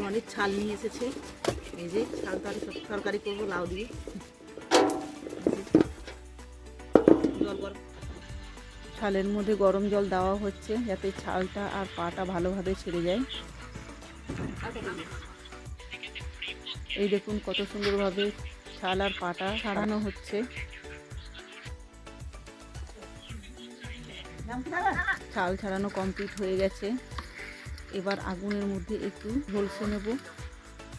অনেক ছাল নিয়ে এসেছে। এই যে ছাল তরকারি করবো লাউ দিয়ে। জল গরম, ছালের মধ্যে গরম জল দেওয়া হচ্ছে যাতে ছালটা আর পাটা ভালোভাবে ছেড়ে যায়। এই দেখুন কত সুন্দরভাবে ছাল আর পাটা ছাড়ানো হচ্ছে। ছাল ছাড়ানো কমপ্লিট হয়ে গেছে। এবার আগুনের মধ্যে একটু ঝলসে নেব,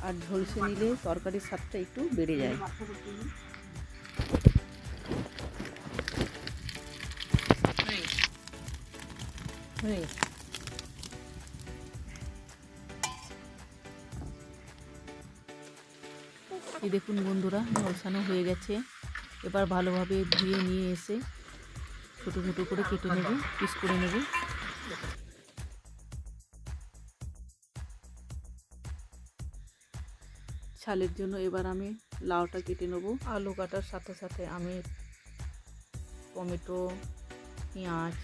আর ঝলসে নিলে তরকারির স্বাদটা একটু বেড়ে যায়। এই দেখুন বন্ধুরা, ঝলসানো হয়ে গেছে। এবার ভালোভাবে ধুয়ে নিয়ে এসে ছোট ছোট করে কেটে নেব, পিস করে নেব। ছালের জন্য এবার আমি লাউটা কেটে নেব। আলু কাটার সাথে সাথে আমি টমেটো, পেঁয়াজ,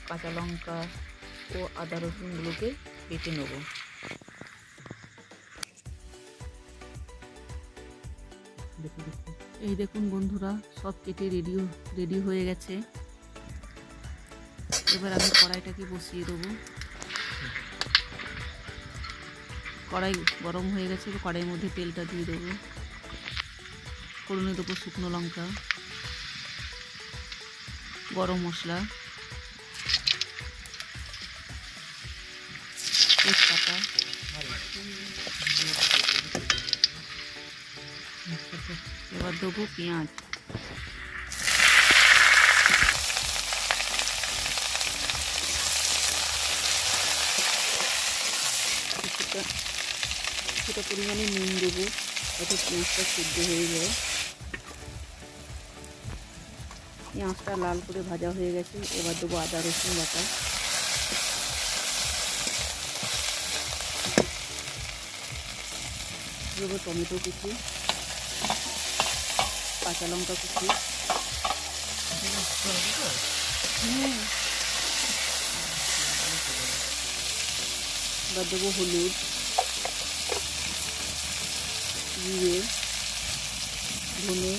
কাঁচা লঙ্কা ও আদা রসুনগুলোকে বেটে নেব। এই দেখুন বন্ধুরা, সব কেটে রেডি হয়ে গেছে। এবার আমি কড়াইটাকে বসিয়ে দেবো। কড়াই গরম হয়ে গেছে, কড়াইয়ের মধ্যে তেলটা দিয়ে দেবো। ফোড়নে দেবো শুকনো লঙ্কা, গরম মশলা, তেজপাতা, এবার দেবো পেঁয়াজ। কিছুটা পরিমাণে নুন দেবো যাতে পেঁয়াজটা সিদ্ধ হয়ে যায়। পেঁয়াজটা লাল করে ভাজা হয়ে গেছে। এবার দেবো আদা রসুন বাটা, দেবো টমেটো কুচি, কাঁচা লঙ্কা কুচি, এবার দেবো হলুদ, জিরে, ধনে,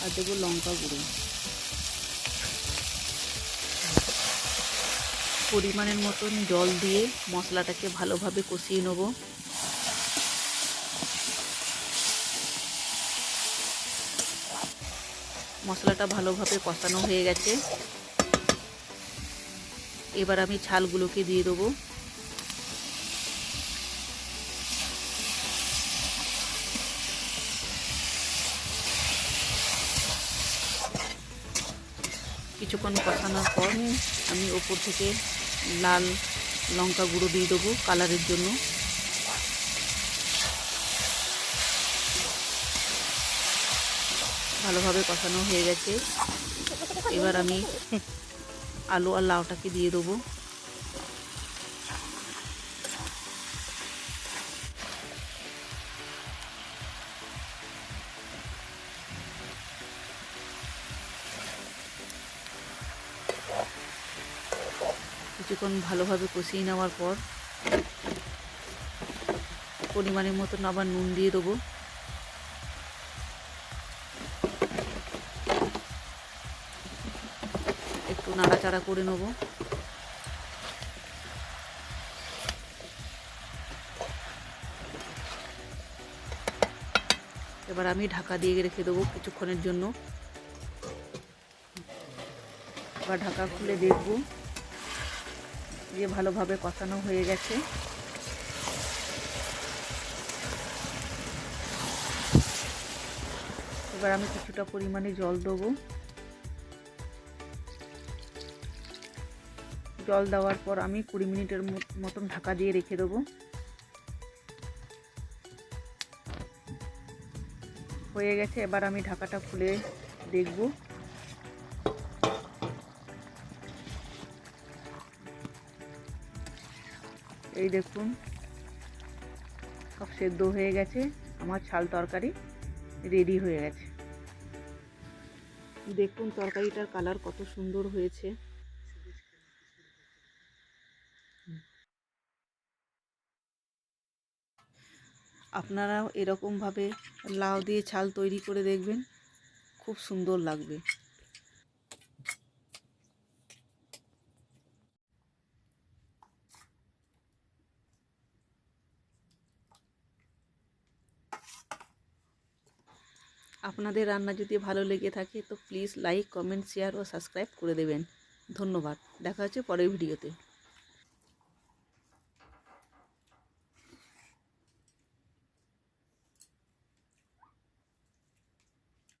আর দেবো লঙ্কা গুঁড়ো। পরিমাণের মতন জল দিয়ে মশলাটাকে ভালোভাবে কষিয়ে নেব। মশলাটা ভালোভাবে কষানো হয়ে গেছে। এবার আমি ছালগুলোকে দিয়ে দেবো। কিছুক্ষণ কষানোর পর আমি ওপর থেকে লাল লঙ্কা গুঁড়ো দিয়ে দেবো কালারের জন্য। ভালোভাবে কষানো হয়ে গেছে। এবার আমি আলু আর লাউটাকে দিয়ে দেবো। কিছুক্ষণ ভালোভাবে কষিয়ে নেওয়ার পর পরিমাণের মতন আবার নুন দিয়ে দেবো। একটু নাড়াচাড়া করে নেব। এবার আমি ঢাকা দিয়ে রেখে দেবো কিছুক্ষণের জন্য। এবার ঢাকা খুলে দেখব যে ভালোভাবে কষানো হয়ে গেছে। এবার আমি কিছুটা পরিমাণে জল দেবো। জল দেওয়ার পর আমি 20 মিনিটের মতন ঢাকা দিয়ে রেখে দেবো। হয়ে গেছে। এবার আমি ঢাকাটা খুলে দেখব। এই দেখুন সব সেদ্ধ হয়ে গেছে। আমার ছাল তরকারি রেডি হয়ে গেছে। দেখুন তরকারিটার কালার কত সুন্দর হয়েছে। আপনারাও এরকমভাবে লাউ দিয়ে ছাল তৈরি করে দেখবেন, খুব সুন্দর লাগবে। আপনাদের রান্না যদি ভালো লেগে থাকে তো প্লিজ লাইক, কমেন্ট, শেয়ার ও সাবস্ক্রাইব করে দেবেন। ধন্যবাদ। দেখা হচ্ছে পরের ভিডিওতে।